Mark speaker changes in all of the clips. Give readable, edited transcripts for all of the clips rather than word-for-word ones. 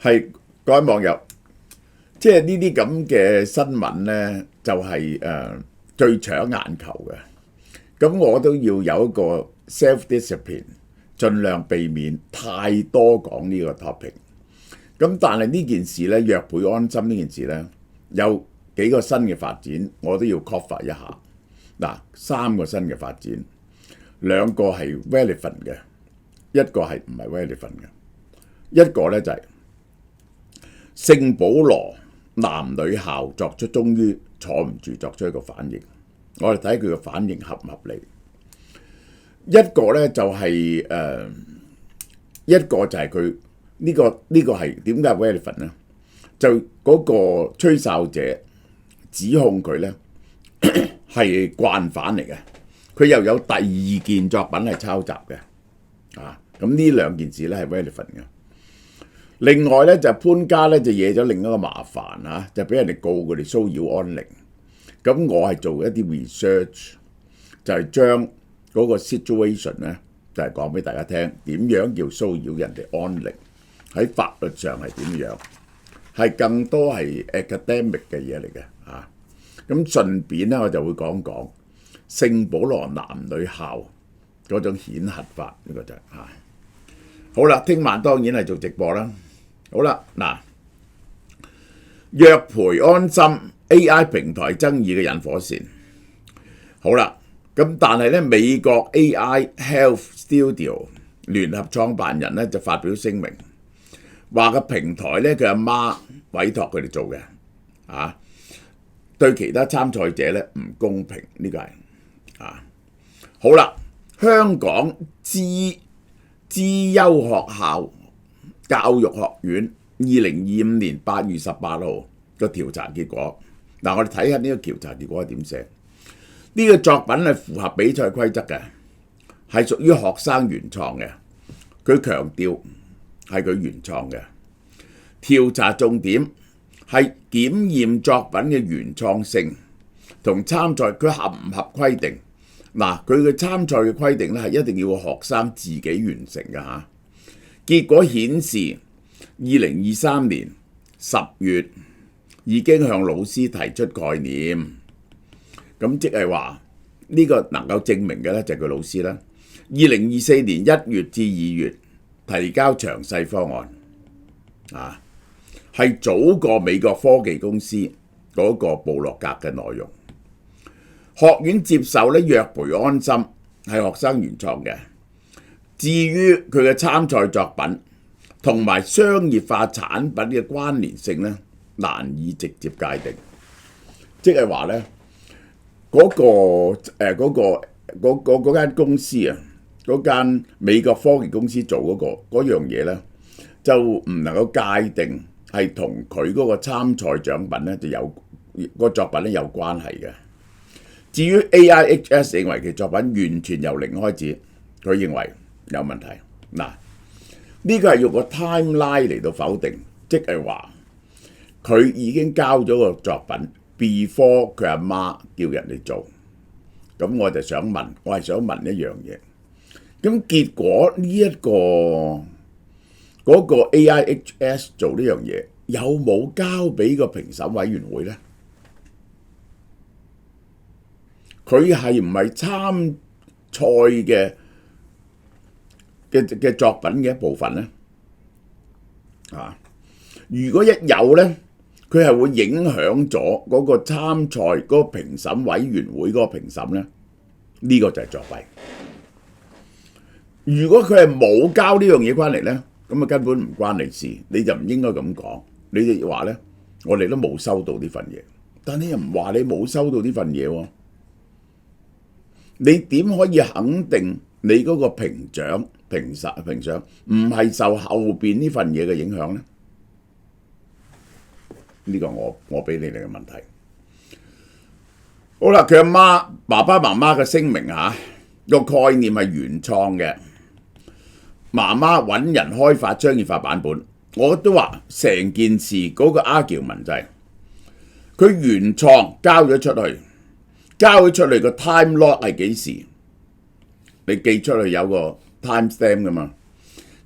Speaker 1: 係各位網友，即係呢啲咁嘅新聞呢，就係最搶眼球嘅。咁我都要有一個 self discipline，盡量避免太多講呢個 topic。咁但係呢件事呢，約倍安心呢件事呢，有幾個新嘅發展，我都要 cover 一下。嗱，3個新嘅發展，2個係 relevant 嘅，一個係唔係 relevant 嘅。一個呢就係聖保羅男女校終於坐唔住，作出一個反應。我哋睇佢嘅反應合唔合理。一個呢就係一個就係佢呢個係點解 relevant 呢？就嗰個吹哨者指控佢呢係慣犯嚟嘅，佢又有第2件作品係抄襲嘅。咁呢2件事呢係 relevant 嘅。另外咧就潘家咧就惹咗另一個麻煩就俾人哋告佢哋騷擾安寧。咁我係做一啲 research，就係將嗰個 situation 咧就係講俾大家聽，點樣叫騷擾人哋安寧，喺法律上係點樣，係更多係 academic 嘅嘢嚟嘅。咁順便咧我就會講講聖保羅男女校嗰種顯核法，呢個就係好啦。聽晚當然係做直播啦。好啦，嗱，約培安心 AI 平台爭議嘅引火線。好啦，咁但係咧美國 AI Health Studio 聯合創辦人咧就發表聲明，話個平台咧佢阿媽委託佢哋做嘅，對其他參賽者咧唔公平，呢個係好啦，香港資優學校教育學院2025年8月18號個調查結果。嗱，我哋睇下呢個調查結果係點寫。呢個作品係符合比賽規則嘅，係屬於學生原創嘅。佢強調係佢原創嘅。調查重點係檢驗作品嘅原創性同參賽佢合唔合規定。嗱，佢嘅參賽嘅規定咧係一定要學生自己完成嘅嚇。結果顯示，2023年10月已經向老師提出概念，咁即係話呢個能夠證明嘅咧就係佢老師啦。2024年1月至2月提交詳細方案，係早過美國科技公司嗰個部落格嘅內容。學院接受咧約培安心係學生原創嘅。至於佢嘅參賽作品同埋商業化產品嘅關聯性咧，難以直接界定。即係話咧，嗰間公司嗰間美國科技公司做嗰樣嘢咧，就唔能夠界定係同佢嗰個參賽獎品咧就有個作品咧有關係嘅。至於 AIHS 認為其作品完全由零開始，佢認為有問題。嗱，呢個係用個 timeline 嚟到否定，即係話佢已經交咗個作品 before 佢阿媽叫人哋做。咁我就想問，我係想問一樣嘢。咁結果呢嗰個 AIHS 做呢樣嘢，有冇交俾個評審委員會呢？佢係唔係參賽嘅作品嘅一部分呢？如果一有呢，佢係會影響咗嗰個參賽嗰個評審委員會嗰個評審呢？呢個就係作弊。如果佢係冇交呢樣嘢翻嚟呢，咁啊根本唔關你事，你就唔應該咁講。你哋話呢，我哋都冇收到呢份嘢，但你又唔話你冇收到呢份嘢喎。你點可以肯定你嗰個評獎唔係受後邊呢份嘢嘅影響呢？呢個我俾你哋嘅問題。好啦，佢阿媽爸爸媽媽嘅聲明個概念係原創嘅，媽媽揾人開發商業化版本。我都話成件事嗰個 argument 就係佢原創交咗出去。交咗出嚟個 time lock 係幾時？你寄出去有個 time stamp 噶嘛？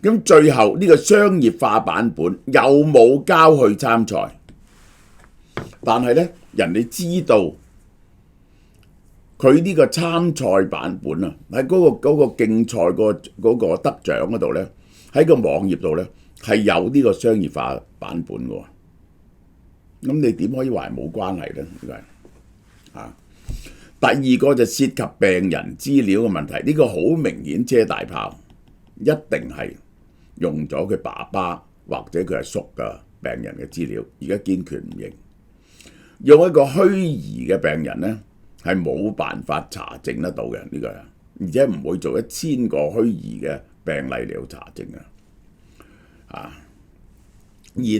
Speaker 1: 咁咁最後呢個商業化版本有冇交去參賽？但係呢，人哋知道佢呢個參賽版本啊，喺嗰個競賽嗰個得獎嗰度呢，喺個網頁度呢，係有呢個商業化版本嘅喎。咁你點可以話冇關係呢？第二個就涉及病人資料嘅問題，呢個好明顯遮大炮，一定係用咗佢爸爸或者佢阿叔嘅病人嘅資料，而家堅決唔認。用一個虛擬嘅病人呢，係冇辦法查證得到嘅呢個，而且唔會做1000個虛擬嘅病例嚟到查證嘅。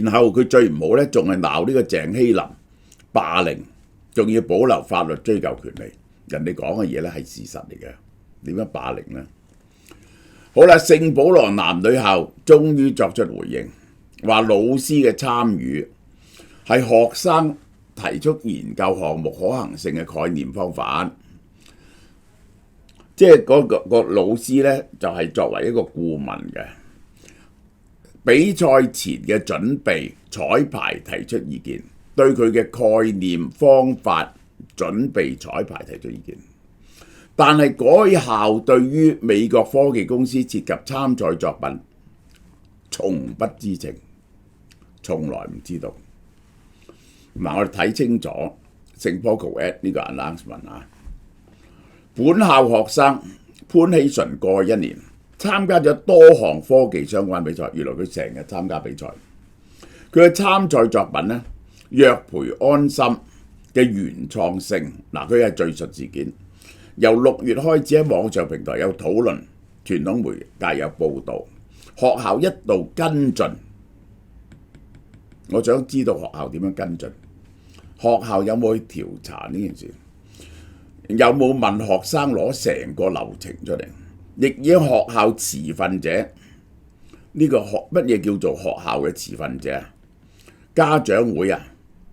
Speaker 1: 然後佢最唔好呢，仲係鬧呢個鄭希林霸凌，仲要保留法律追究權利。人哋講嘅嘢呢係事實嚟嘅，點樣霸凌呢？好啦，聖保羅男女校終於作出回應，話老師嘅參與係學生提出研究項目可行性嘅概念方法，即係嗰個老師呢，就係作為一個顧問嘅，比賽前嘅準備彩排提出意見，對佢嘅概念方法準備彩排提出意見。但係該校對於美國科技公司涉及參賽作品從不知情，從來唔知道。嗱，我哋睇清楚聖保羅 at 呢個 announcement 啊，本校學生潘希純過去1年參加咗多項科技相關比賽，原來佢成日參加比賽。佢嘅參賽作品呢，約培安心嘅原創性，嗱，佢係敘述事件，由6月開始喺網上平台有討論，傳統媒介有報導，學校一度跟進。我想知道學校點樣跟進？學校有冇去調查呢件事？有冇問學生攞成個流程出嚟？亦以學校持份者，呢個乜嘢叫做學校嘅持份者啊？家長會啊，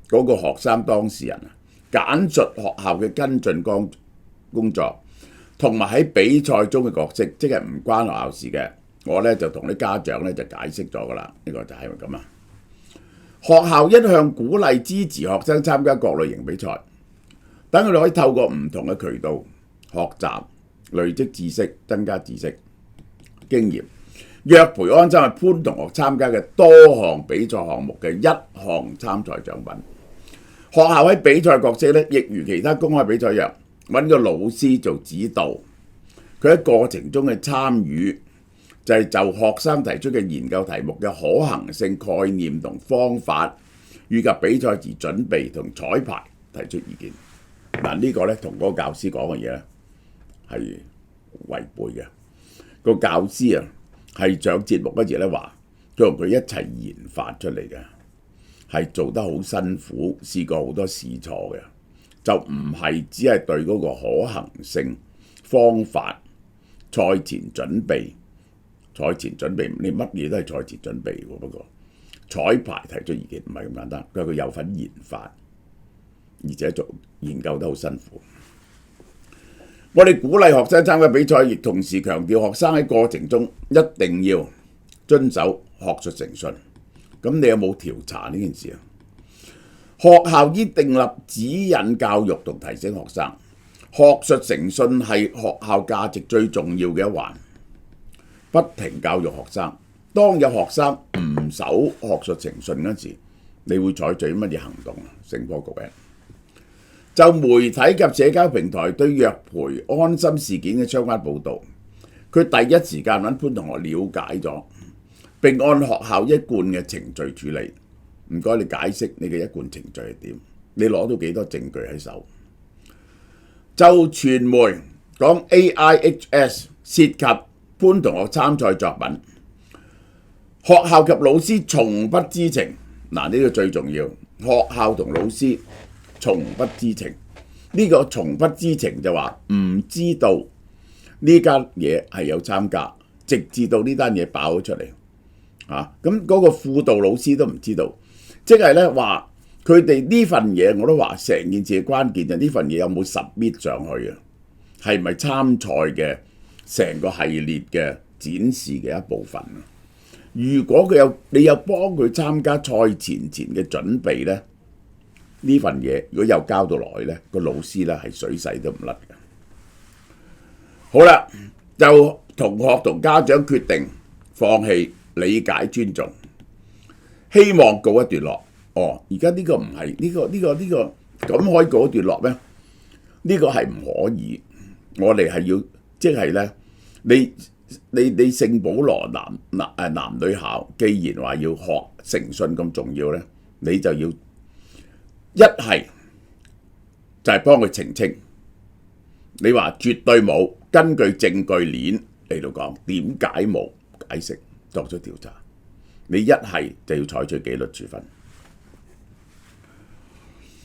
Speaker 1: 嗰個學生當事人啊，簡述學校嘅跟進工作，同埋喺比賽中嘅角色，即係唔關學校事嘅。我呢就同啲家長呢就解釋咗㗎啦，呢個就係咪咁啊？學校一向鼓勵支持學生參加各類型比賽，等佢哋可以透過唔同嘅渠道學習、累積知識、增加知識經驗。約培安心係潘同學參加嘅多項比賽項目嘅一項參賽獎品。學校喺比賽角色呢，亦如其他公開比賽一樣，揾個老師做指導。佢喺過程中嘅參與就係就學生提出嘅研究題目嘅可行性概念同方法，以及比賽時準備同彩排提出意見。嗱，呢個呢同嗰個教師講嘅嘢呢係違背嘅。個教師啊係上節目嗰時呢話，佢同佢一齊研發出嚟嘅，係做得好辛苦，試過好多試錯嘅，就唔係只係對嗰個可行性方法、賽前準備。賽前準備你乜嘢都係賽前準備喎，不過彩排提出意見唔係咁簡單，佢有份研發，而且做研究得好辛苦。我哋鼓勵學生參加比賽，亦同時強調學生喺過程中一定要遵守學術誠信。咁你有冇調查呢件事啊？學校應訂立指引教育同提醒學生，學術誠信係學校價值最重要嘅一環。不停教育學生，當有學生唔守學術誠信嗰時，你會採取乜嘢行動啊？聖保羅就媒體及社交平台對約培安心事件嘅相關報導，佢第一時間揾潘同學了解咗，並按學校一貫嘅程序處理。唔該，你解釋你嘅一貫程序係點？你攞到幾多證據喺手？就傳媒講 AIHS 涉及潘同學參賽作品，學校及老師從不知情。嗱，呢個最重要，學校同老師從不知情。呢個從不知情就話唔知道呢間嘢係有參加，直至到呢單嘢爆咗出嚟。咁嗰個輔導老師都唔知道，即係呢話佢哋呢份嘢，我都話成件事嘅關鍵就呢份嘢有冇 submit 上去啊？係咪參賽嘅成個系列嘅展示嘅一部分啊？如果你有幫佢參加賽前嘅準備咧，呢份嘢如果有交到落去咧，個老師咧係水洗都唔甩嘅。好啦，就同學同家長決定放棄理解尊重，希望告一段落。而家呢個唔係呢個咁可以告一段落咩？呢個係唔可以。我哋係要即係咧，你聖保羅男女校，既然話要學誠信咁重要咧，你就要一係就係幫佢澄清。你話絕對冇，根據證據鏈嚟到講，點解冇解釋作出調查？你一係就要採取紀律處分。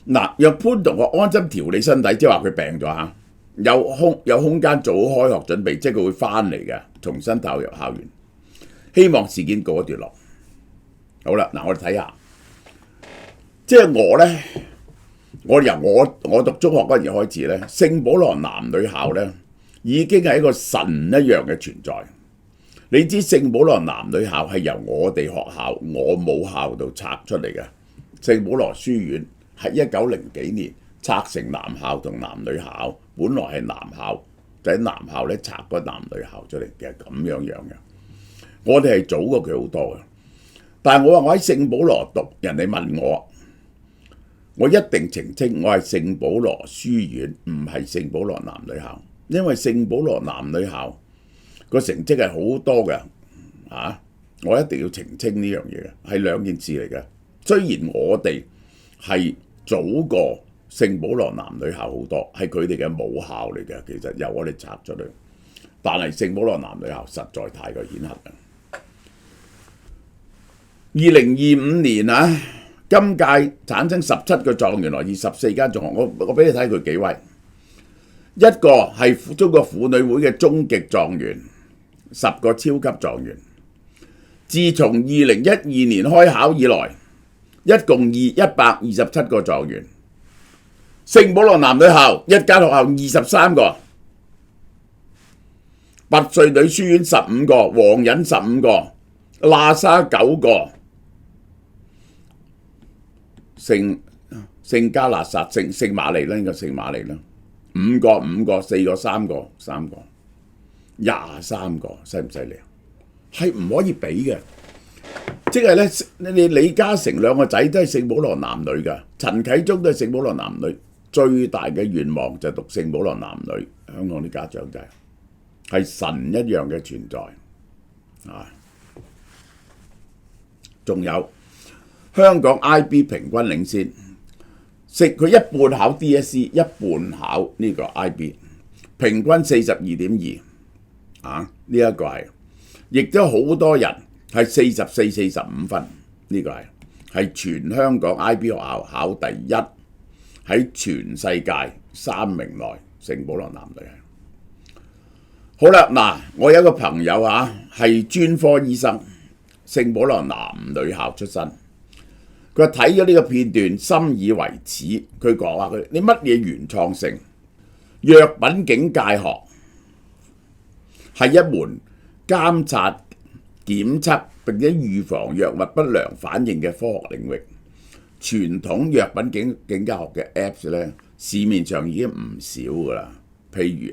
Speaker 1: 嗱，若潘同學安心調理身體，即係話佢病咗嚇，有空間做好開學準備，即係佢會翻嚟嘅，重新投入校園。希望事件告一段落。好啦，嗱，我哋睇下，即係我由我讀中學嗰陣時開始咧，聖保羅男女校咧已經係一個神一樣嘅存在。你知聖保羅男女校係由我哋學校我母校度拆出嚟嘅，聖保羅書院係1900幾年拆成男校同男女校，本來係男校，就喺男校咧拆個男女校出嚟嘅，咁樣嘅。我哋係早過佢好多嘅，但係我話我喺聖保羅讀，人哋問我一定澄清，我係聖保羅書院，唔係聖保羅男女校，因為聖保羅男女校個成績係好多嘅，我一定要澄清呢樣嘢嘅，係兩件事嚟嘅。雖然我哋係早過聖保羅男女校好多，係佢哋嘅母校嚟嘅，其實由我哋拆出去，但係聖保羅男女校實在太過顯赫啦。2025年啊，今屆產生17個狀元來自14間中學，我俾你睇佢幾位。一個係中國婦女會嘅終極狀元，10個超級狀元。自從2012年開考以來，一共127個狀元。聖保羅男女校一間學校23個，拔萃女書院15個，皇仁15個，喇沙9個。聖加勒撒、聖瑪麗啦，應該聖瑪麗啦，5個、4個、3個，23個，犀唔犀利啊？係唔可以比嘅，即係咧，你李嘉誠兩個仔都係聖保羅男女噶，陳啟宗都係聖保羅男女，最大嘅願望就讀聖保羅男女，香港啲家長就係神一樣嘅存在啊！仲有。香港 IB 平均領先，佢一半考 DSE， 一半考呢個 IB， 平均42.2，呢一個係，亦都好多人係44、45分，呢個係全香港 IB 學校考第一，喺全世界3名內，聖保羅男女係。好啦，嗱，我有一個朋友係專科醫生，聖保羅男女校出身。佢睇咗呢個片段，深以為恥。佢講話你乜嘢原創性？藥品警戒學係一門監察、檢測並且預防藥物不良反應嘅科學領域。傳統藥品警戒學嘅 Apps 咧，市面上已經唔少㗎啦。譬如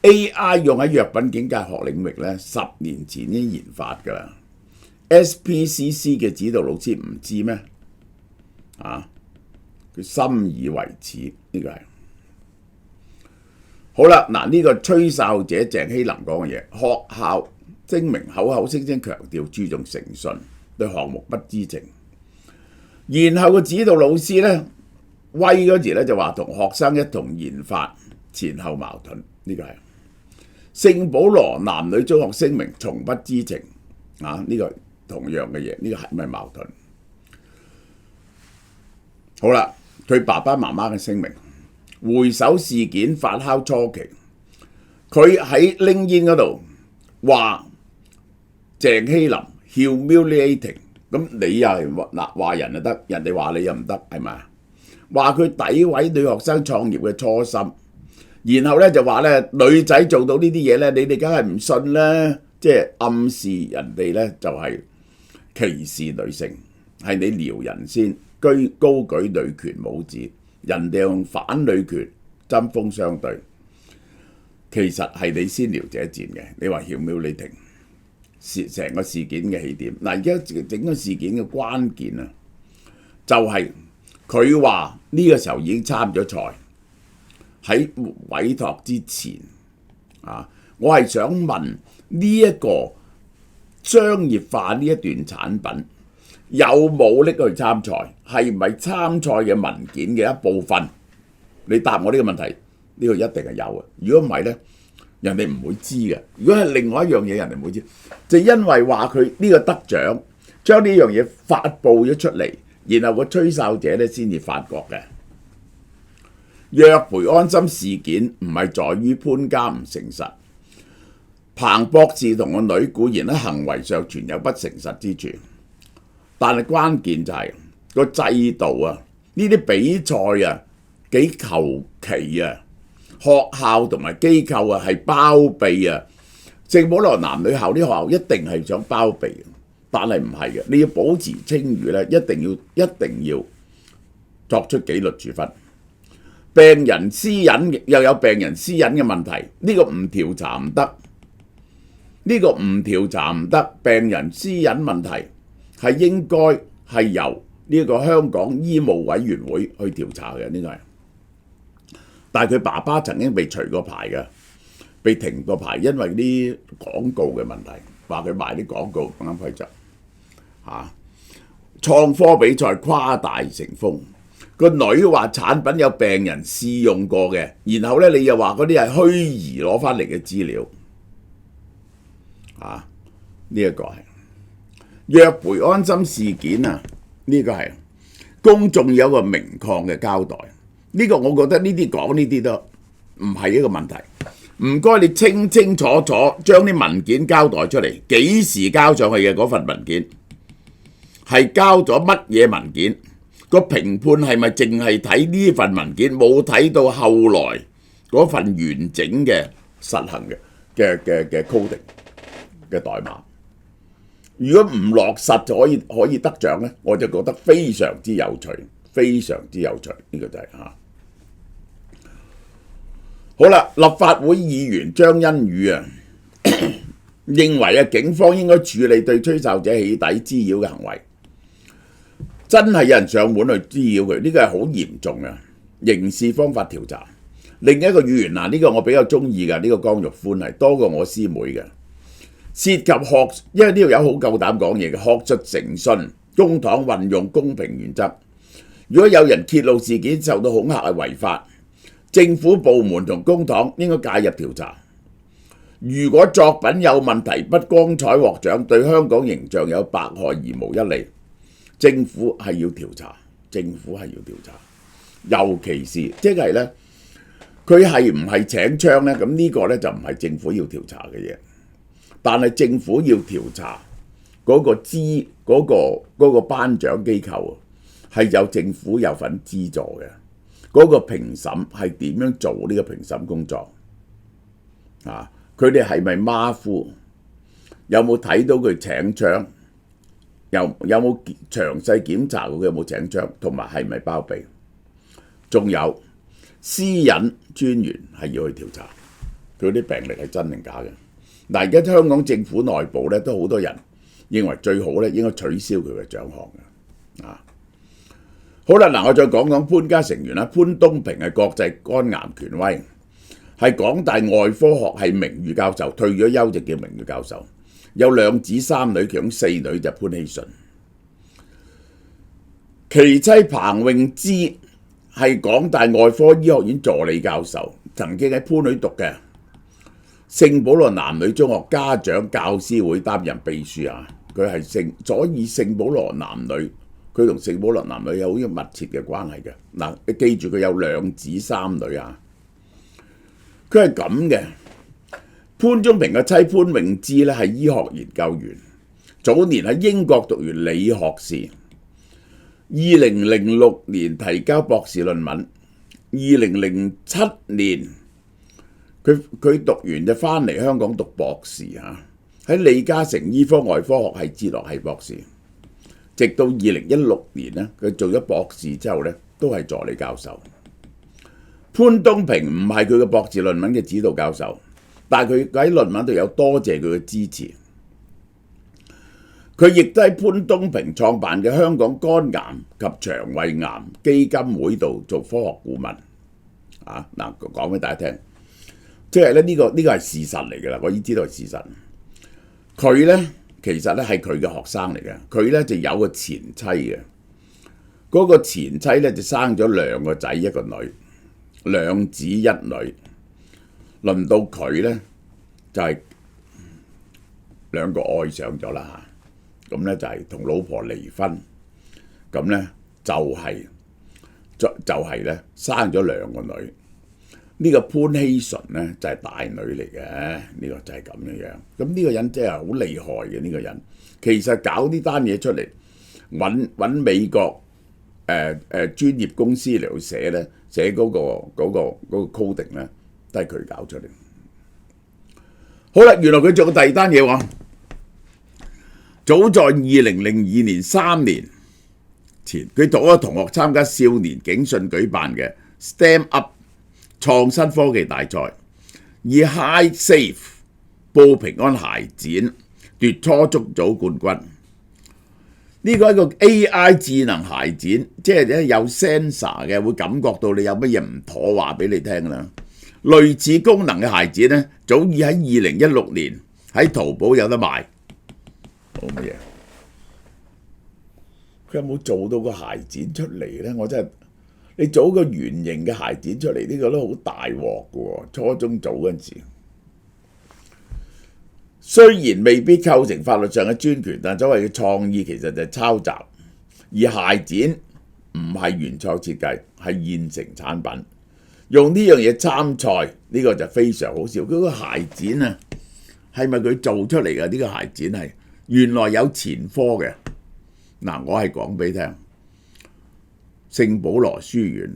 Speaker 1: Applegate，AI 用喺藥品警戒學領域咧，10年前已經研發㗎啦。SPCC 嘅指導老師唔知咩？佢深以為恥，呢個係好啦。嗱，呢個吹哨者鄭希林講嘅嘢，學校聲明口聲聲強調注重誠信，對項目不知情。然後個指導老師咧威嗰時咧就話同學生一同研發，前後矛盾。呢個係聖保羅男女中學聲明從不知情，呢個。同樣嘅嘢，呢個係咪矛盾？好啦，佢爸爸媽媽嘅聲明，回首事件發酵初期，佢喺 LinkedIn 嗰度話鄭希林 humiliating， 咁你又係話人就得，人哋話你又唔得，係咪啊？話佢詆毀女學生創業嘅初心，然後咧就話咧女仔做到呢啲嘢咧，你哋梗係唔信啦。即係暗示人哋呢就係歧視女性，係你撩人先，高舉女權帽子，人哋用反女權針鋒相對，其實係你先撩者賤嘅。你話humiliating成個事件嘅起點。嗱，而家整個事件嘅關鍵啊，就係佢話呢個時候已經參咗賽，喺委託之前啊，我係想問呢一個商業化呢一段產品有冇拎去參賽？係咪參賽嘅文件嘅一部分？你答我呢個問題，呢個一定係有嘅。如果唔係呢，人哋唔會知嘅。如果係另外一樣嘢，人哋唔會知，就因為話佢呢個得獎，將呢樣嘢發布咗出嚟，然後個吹哨者咧先至發覺嘅。約培安心事件唔係在於潘家唔誠實，彭博士同個女固然喺行為上存有不誠實之處，但係關鍵就係個制度啊，呢啲比賽啊幾求其啊，學校同埋機構啊係包庇啊，聖保羅男女校啲學校一定係想包庇，但係唔係嘅，你要保持清譽咧，一定要作出紀律處分。病人私隱又有病人私隱嘅問題，呢個唔調查唔得，呢個唔調查唔得。病人私隱問題係應該係由呢個香港醫務委員會去調查嘅，呢個係。但係佢爸爸曾經被除過牌嘅，被停過牌，因為啲廣告嘅問題，話佢賣啲廣告唔啱規則嚇。創科比賽誇大成風。個女話產品有病人試用過嘅，然後咧你又話嗰啲係虛擬攞翻嚟嘅資料，呢一個係約培安心事件啊，呢個係公眾有個明確嘅交代。呢個我覺得呢啲講呢啲都唔係一個問題。唔該你清清楚楚將啲文件交代出嚟，幾時交上去嘅嗰份文件，係交咗乜嘢文件？個評判係咪淨係睇呢份文件，冇睇到後來嗰份完整嘅實行嘅 coding 嘅代碼？如果唔落實就可以得獎呢，我就覺得非常之有趣，非常之有趣。呢個就係好啦，立法會議員張欣宇啊，認為警方應該處理對吹哨者起底滋擾嘅行為。真係有人上門去滋擾佢，呢個係好嚴重嘅刑事方法調查。另一個議員呢個我比較中意嘅，呢個江玉歡係多過我師妹嘅，涉及因為呢條友好夠膽講嘢嘅，學術誠信，公帑運用公平原則。如果有人揭露事件受到恐嚇係違法，政府部門同公帑應該介入調查。如果作品有問題，不光彩獲獎，對香港形象有百害而無一利。政府係要調查，尤其是即係呢，佢係唔係請槍呢？咁呢個呢，就唔係政府要調查嘅嘢，但係政府要調查嗰個頒獎機構係有政府有份資助嘅，嗰個評審係點樣做呢個評審工作？佢哋係咪馬虎？有冇睇到佢請槍？有冇詳細檢查過佢有冇請槍，同埋係咪包庇？仲有私隱專員係要去調查佢啲病歷係真定假嘅。嗱，而家香港政府內部咧都好多人認為最好咧應該取消佢嘅獎項嘅。好啦，嗱，我再講講潘家成員啦。潘東平係國際肝癌權威，係港大外科學系名譽教授，退咗休就叫名譽教授。有2子3女，其中4女就潘希順。其妻彭詠芝係港大外科醫學院助理教授，曾經喺番禺讀嘅聖保羅男女中學家長教師會擔任秘書啊。佢係所以聖保羅男女，佢同聖保羅男女有好密切嘅關係嘅。嗱，你記住佢有2子3女啊。佢係咁嘅。潘宗平嘅妻潘詠芝咧係醫學研究員，早年喺英國讀完理學士，2006年提交博士論文，2007年佢讀完就翻嚟香港讀博士嚇，喺李嘉誠醫科外科學系哲學系博士，直到2016年咧，佢做咗博士之後咧，都係助理教授。潘東平唔係佢嘅博士論文嘅指導教授，但係佢喺論文度有多謝佢嘅支持。佢亦都喺潘東平創辦嘅香港肝癌及腸胃癌基金會度做科學顧問。嗱，講俾大家聽，即係咧呢個係事實嚟㗎啦，我已經知道係事實。佢咧其實咧係佢嘅學生嚟嘅，佢咧就有個前妻嘅，嗰個前妻咧就生咗2個仔1個女。2子1女，輪到佢咧就係2個愛上咗啦嚇，咁咧就係同老婆離婚，咁咧就係咧生咗2個女。呢個潘希純咧就係大女嚟嘅，呢個就係咁樣。咁呢個人真係好厲害嘅，呢個人其實搞呢單嘢出嚟，揾美國專業公司嚟去寫咧。寫嗰個 coding 咧，都係佢搞出嚟。好啦，原來佢做過第2單嘢喎。早在2002年3年前，佢同一個同學參加少年警訊舉辦嘅 STEM Up 創新科技大賽，以 High Safe 報平安鞋展奪初中組冠軍。呢個係一個 AI 智能鞋展，即係咧有 sensor 嘅，會感覺到你有乜嘢唔妥，話俾你聽啦。類似功能嘅鞋展咧，早已喺2016年喺淘寶有得賣。好乜嘢？佢有冇做到個鞋展出嚟咧？我真係，你做個圓形嘅鞋展出嚟，呢個都好大鑊㗎喎。初中組嗰陣時。雖然未必構成法律上嘅專權，但所謂嘅創意其實就係抄襲，而鞋展唔係原創設計，係現成產品。用呢樣嘢參賽，呢個就非常好笑。嗰個鞋展啊，係咪佢做出嚟嘅？呢個鞋展係原來有前科嘅。嗱，我係講俾你聽，聖保羅書院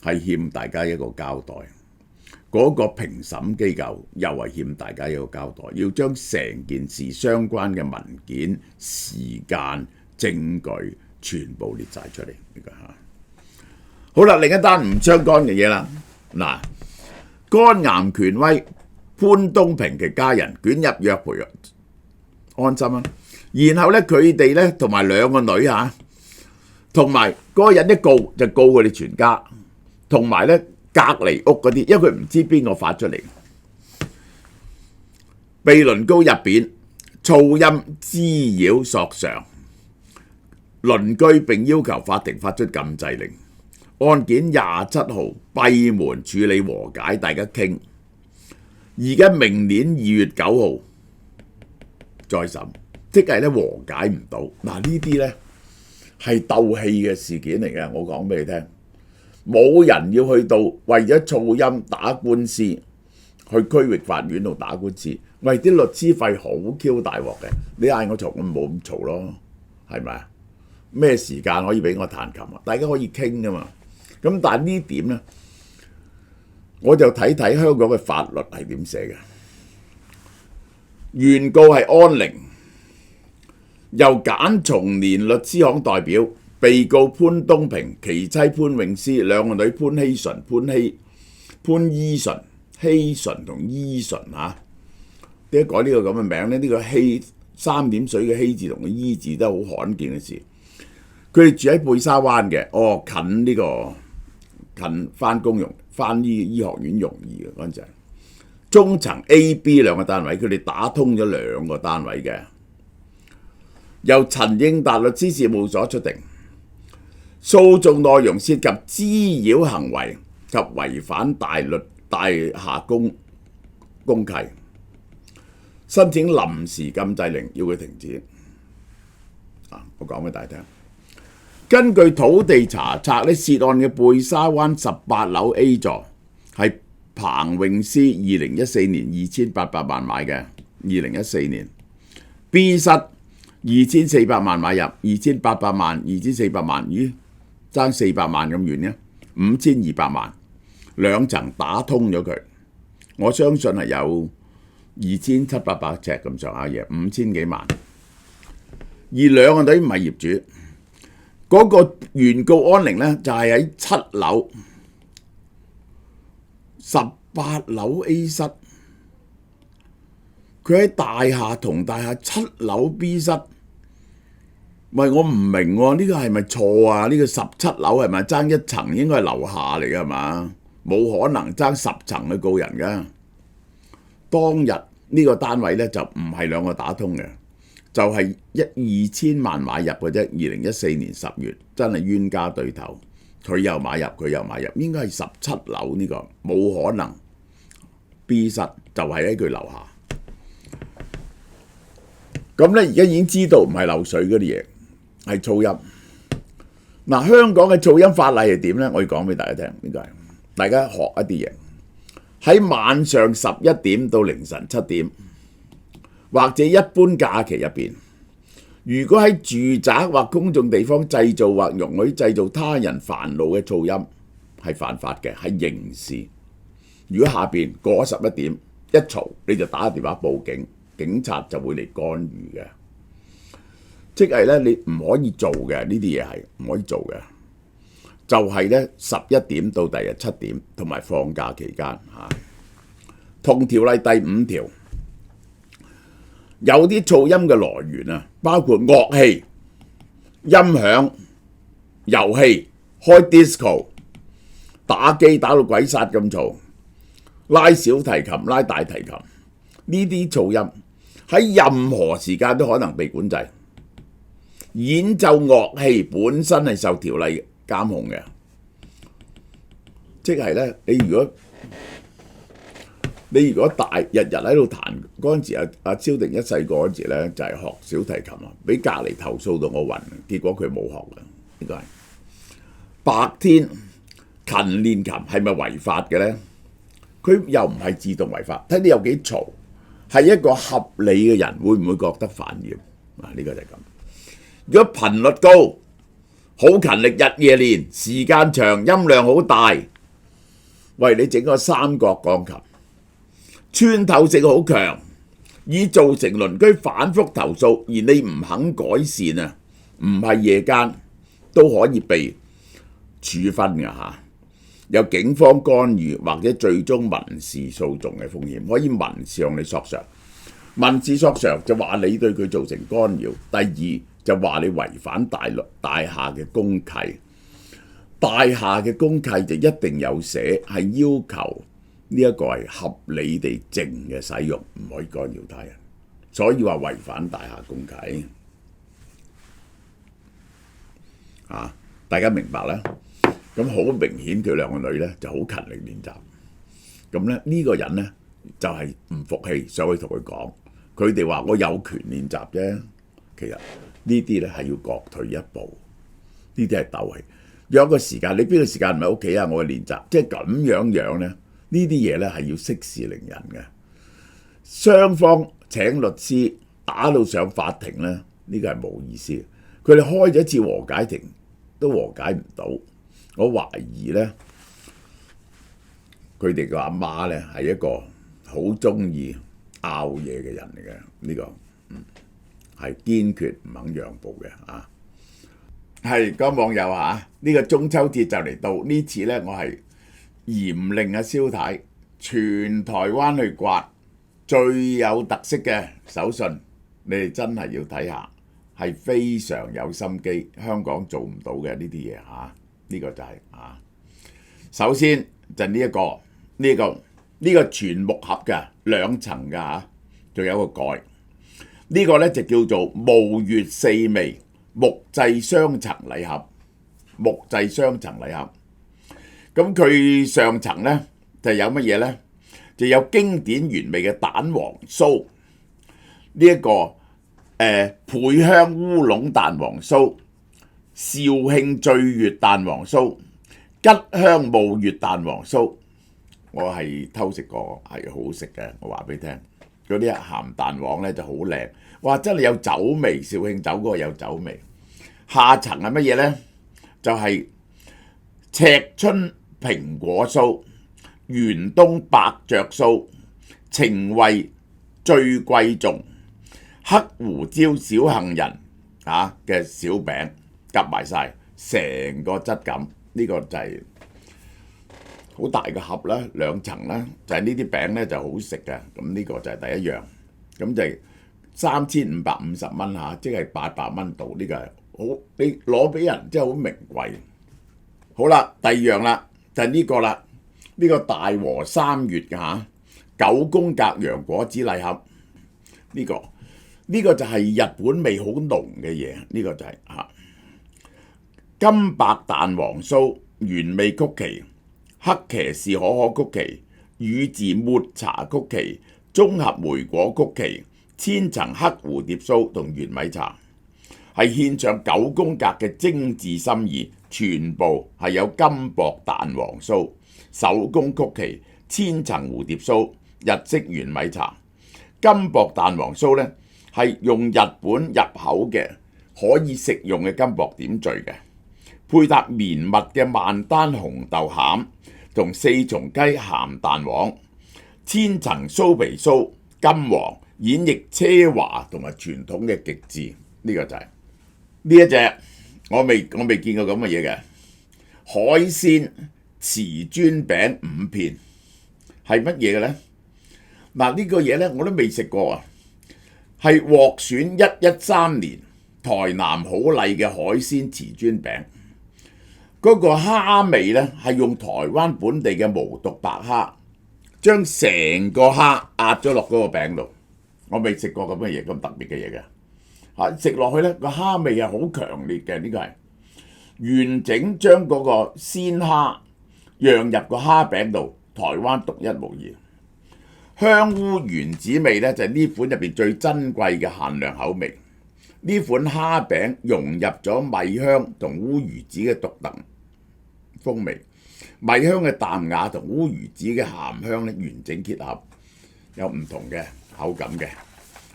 Speaker 1: 係欠大家一個交代。嗰個評審機構又係欠大家一個交代，要將成件事相關嘅文件、時間、證據全部列晒出嚟。呢個嚇好啦，另一單唔相干嘅嘢啦。嗱，肝癌權威潘東平嘅家人捲入約賠，安心啊。然後咧，佢哋咧同埋2個女嚇，同埋嗰個人一告就告佢哋全家，同埋咧。隔離屋嗰啲，因為佢唔知邊個發出嚟，被輪高入邊噪音滋擾索償，鄰居並要求法庭發出禁制令。案件27號閉門處理和解，大家傾。而家明年2月9號再審，即係咧和解唔到。嗱，呢啲咧係鬥氣嘅事件嚟嘅，我講俾你聽。冇人要去到為咗噪音打官司，去區域法院度打官司，喂，啲律師費好 Q 大鑊嘅。你嗌我嘈，我冇咁嘈咯，係咪啊？咩時間可以俾我彈琴啊？大家可以傾噶嘛。咁但係呢點咧，我就睇睇香港嘅法律係點寫嘅。原告係安寧，由簡松年律師行代表。被告潘東平、其妻潘詠詩、2個女潘依純、希純同依純嚇，點解改呢個咁嘅名咧？呢個希3點水嘅希字同個依字都係好罕見嘅事。佢哋住喺貝沙灣嘅，近呢個近翻工用翻醫學院容易嘅嗰陣，中層 A、B 2個單位，佢哋打通咗2個單位嘅，由陳應達律師事務所出庭。訴訟內容涉及滋擾行為及違反大廈公契，申請臨時禁制令，要佢停止。我講俾大家聽，根據土地查冊咧，涉案嘅貝沙灣18樓 A 座係彭詠詩2014年2800萬買嘅，2014年 B 室2400萬買入，2800萬、2400萬，咦？爭400萬咁遠嘅，5200萬，2層打通咗佢，我相信係有2700尺咁上下嘢，5000幾萬。而兩個女唔係業主，嗰、個原告安寧咧就係喺7樓18樓 A 室，佢喺大廈同大廈7樓 B 室。喂，我唔明喎，呢個係咪錯啊？呢個17樓係咪爭一層？應該係樓下嚟㗎係嘛？冇可能爭10層去告人㗎。當日呢個單位咧就唔係兩個打通嘅，就係2000萬買入嘅啫。2014年10月真係冤家對頭，佢又買入，佢又買入，應該係17樓呢個冇可能。B 室就係喺佢樓下。咁咧而家已經知道唔係漏水嗰啲嘢，係噪音。嗱，香港嘅噪音法例係點咧？我要講俾大家聽，呢個係大家學一啲嘢。喺晚上11點到凌晨7點，或者一般假期入邊，如果喺住宅或公眾地方製造或容許製造他人煩惱嘅噪音，係犯法嘅，係刑事。如果下邊過11點一嘈，你就打電話報警，警察就會嚟干預嘅。即係咧，你唔可以做嘅，呢啲嘢係唔可以做嘅。就係咧11點到第日7點，同埋放假期間嚇。同條例第5條，有啲噪音嘅來源啊，包括樂器、音響、遊戲、開 disco、打機打到鬼殺咁嘈、拉小提琴、拉大提琴，呢啲噪音喺任何時間都可能被管制。演奏樂器本身係受條例監控嘅，即係咧，你如果日日喺度彈嗰陣時，阿蕭定一細個嗰陣時咧就係學小提琴啊，俾隔離投訴到我暈，結果佢冇學嘅。呢個係白天勤練琴係咪違法嘅咧？佢又唔係自動違法，睇你有幾嘈，係一個合理嘅人會唔會覺得煩厭啊？呢個就係咁。如果頻率高，好勤力日夜練，時間長，音量好大，喂，你整個三角鋼琴，穿透性好強，已造成鄰居反覆投訴，而你唔肯改善啊，唔係夜間都可以被處分㗎嚇，有警方干預或者最終民事訴訟嘅風險，可以民事向你索償。民事索償就話你對佢造成干擾，第二就話你違反大廈嘅公契，大廈嘅公契就一定有寫係要求呢一個係合理地靜嘅使用，唔可以干擾他人，所以話違反大廈公契。大家明白啦。咁好明顯佢兩個女咧就好勤力練習，咁咧呢個人咧就係唔服氣，上去同佢講，佢哋話我有權練習啫，其實呢啲咧係要各退一步，呢啲係鬥氣。約個時間，你邊個時間唔喺屋企啊？我去練習，即係咁樣咧，呢啲嘢咧係要息事寧人嘅。雙方請律師打到上法庭咧，呢個係冇意思。佢哋開咗一次和解庭都和解唔到，我懷疑咧佢哋個阿媽咧係一個好中意拗嘢嘅人嚟嘅，呢個係堅決唔肯讓步嘅啊！係個網友啊，呢個中秋節就嚟到，呢次咧我係嚴令阿蕭太全台灣去刮最有特色嘅手信，你哋真係要睇下，係非常有心機，香港做唔到嘅呢啲嘢嚇，呢個就係啊。首先就呢個全木盒嘅2層嘅嚇，仲有個蓋。呢個咧就叫做無月4味木製雙層禮盒，木製雙層禮盒。咁佢上層咧就有乜嘢咧？就有經典原味嘅蛋黃酥，呢一個倍香烏龍蛋黃酥、肇慶醉月蛋黃酥、吉香冒月蛋黃酥。我係偷食過，係好食嘅。我話俾你聽，嗰啲鹹蛋黃咧就好靚，哇！真係有酒味，肇慶酒嗰個有酒味。下層係乜嘢咧？就係赤春蘋果酥、元冬白雀酥、情味最貴重黑胡椒小杏仁嘅小餅夾埋晒，成個質感呢個就係好大嘅盒啦，兩層啦，就係呢啲餅咧就好食嘅。咁呢個就係第一樣，咁就係3550蚊嚇，即係800蚊度。呢個係好，你攞俾人真係好名貴。好啦，第二樣啦，就係呢個啦，呢個大和三月嘅9宮格洋果子禮盒。呢個就係日本味好濃嘅嘢，呢個就係金白蛋黃酥、原味曲奇、黑騎士可可曲奇、宇治抹茶曲奇、綜合莓果曲奇、千層黑蝴蝶酥同玄米茶，係獻上9宮格嘅精緻心意，全部係有金箔蛋黃酥、手工曲奇、千層蝴蝶酥、日式玄米茶。金箔蛋黃酥呢，係用日本入口嘅可以食用嘅金箔點綴嘅，配搭綿密嘅萬丹紅豆餡同4重雞鹹蛋黃，千層酥皮酥金黃，演繹奢華同埋傳統嘅極致。呢個就係呢一隻我未見過咁嘅嘢嘅海鮮瓷磚餅5片，係乜嘢嘅呢？嗱，呢個嘢呢，我都未食過啊！係獲選113年台南好麗嘅海鮮瓷磚餅。嗰個蝦味呢，係用台灣本地嘅無毒白蝦，將成個蝦壓咗落嗰個餅度。我未食過咁嘅嘢，咁特別嘅嘢嘅。食落去呢，個蝦味係好強烈嘅，呢個係完整將嗰個鮮蝦釀入個蝦餅度，台灣獨一無二。香烏原子味呢，就係呢款入邊最珍貴嘅限量口味。呢款蝦餅融入咗米香同烏魚子嘅獨特風味，米香嘅淡雅同烏魚子嘅鹹香咧完整結合，有唔同嘅口感嘅。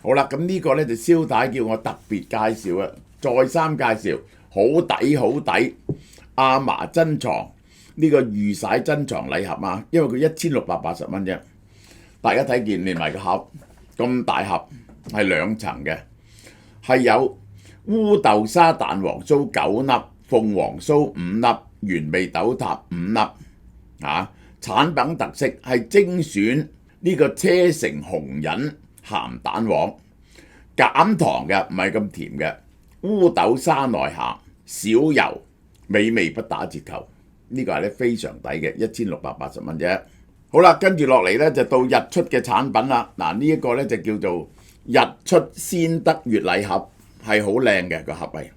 Speaker 1: 好啦，咁呢個呢，就蕭太叫我特別介紹啊，再三介紹，好抵好抵。阿嫲珍藏呢個御璽珍藏禮盒啊，因為佢1680蚊啫。大家睇見連埋個盒咁大盒，係2層嘅，係有烏豆沙蛋黃酥9粒、鳳凰酥5粒、原味豆塔5粒。產品特色係精選呢個車城紅仁鹹蛋黃，減糖嘅，唔係咁甜嘅，烏豆沙內餡，少油，美味不打折扣。呢個係咧非常抵嘅，1680蚊啫。好啦，跟住落嚟咧就到日出嘅產品啦。嗱，呢一個咧就叫做日出鮮得月禮盒，係好靚嘅個盒係。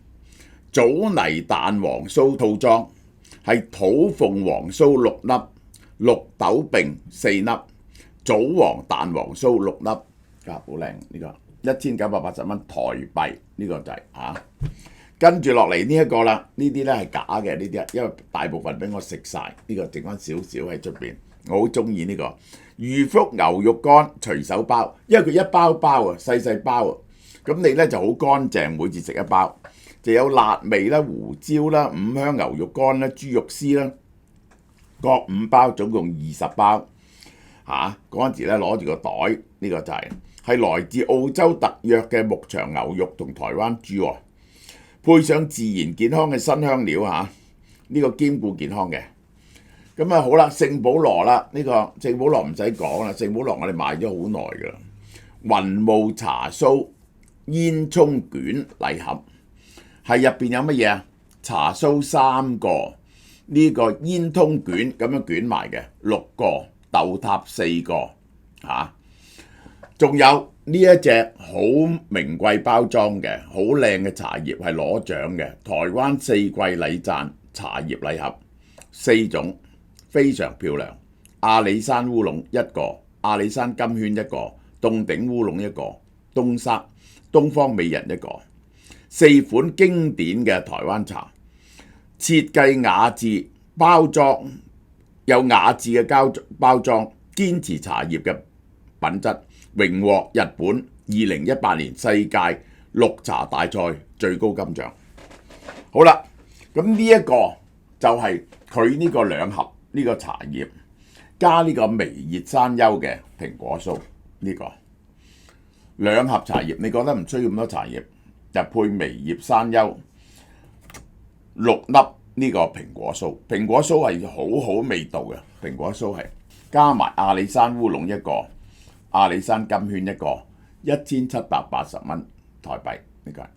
Speaker 1: 棗泥蛋黃酥套裝係土鳳凰酥6粒、綠豆餅4粒、棗黃蛋黃酥6粒，好靚呢個，1980蚊台幣。呢個就係跟住落嚟呢一個啦，呢啲咧係假嘅，呢啲因為大部分俾我食晒，呢個剩翻少少喺出邊。我好中意呢個裕福牛肉乾隨手包，因為佢一包包啊，細細包啊，咁你咧就好乾淨，每次食一包就有辣味啦、胡椒啦、五香牛肉乾啦、豬肉絲啦，各5包，總共20包。嗰陣時咧攞住個袋，呢個就係來自澳洲特約嘅牧場牛肉同台灣豬，配上自然健康嘅新香料呢個兼顧健康嘅。咁好啦，聖保羅啦，呢個聖保羅唔使講啦，聖保羅我哋買咗好耐噶啦。雲霧茶酥煙葱卷禮盒，係入邊有乜嘢啊？茶酥3個，呢個煙葱卷咁樣捲埋嘅6個，豆塔4個，仲有呢一隻好名貴包裝嘅好靚嘅茶葉，係攞獎嘅台灣4季禮讚茶葉禮盒，4種。非常漂亮，阿里山烏龍1個，阿里山金萱1個，凍頂烏龍1個，東方美人1個，4款經典嘅台灣茶，設計雅致，包裝有雅致嘅包裝，堅持茶葉嘅品質，榮獲日本2018年世界綠茶大賽最高金獎。好啦，咁呢一個就係佢呢個2盒。呢個茶葉加呢個微熱山丘嘅蘋果酥，呢個2盒茶葉，你覺得唔需要咁多茶葉，就配微葉山丘，6粒呢個蘋果酥，蘋果酥係好好味道嘅，蘋果酥係加埋阿里山烏龍一個，阿里山金萱一個，1780蚊台幣呢個。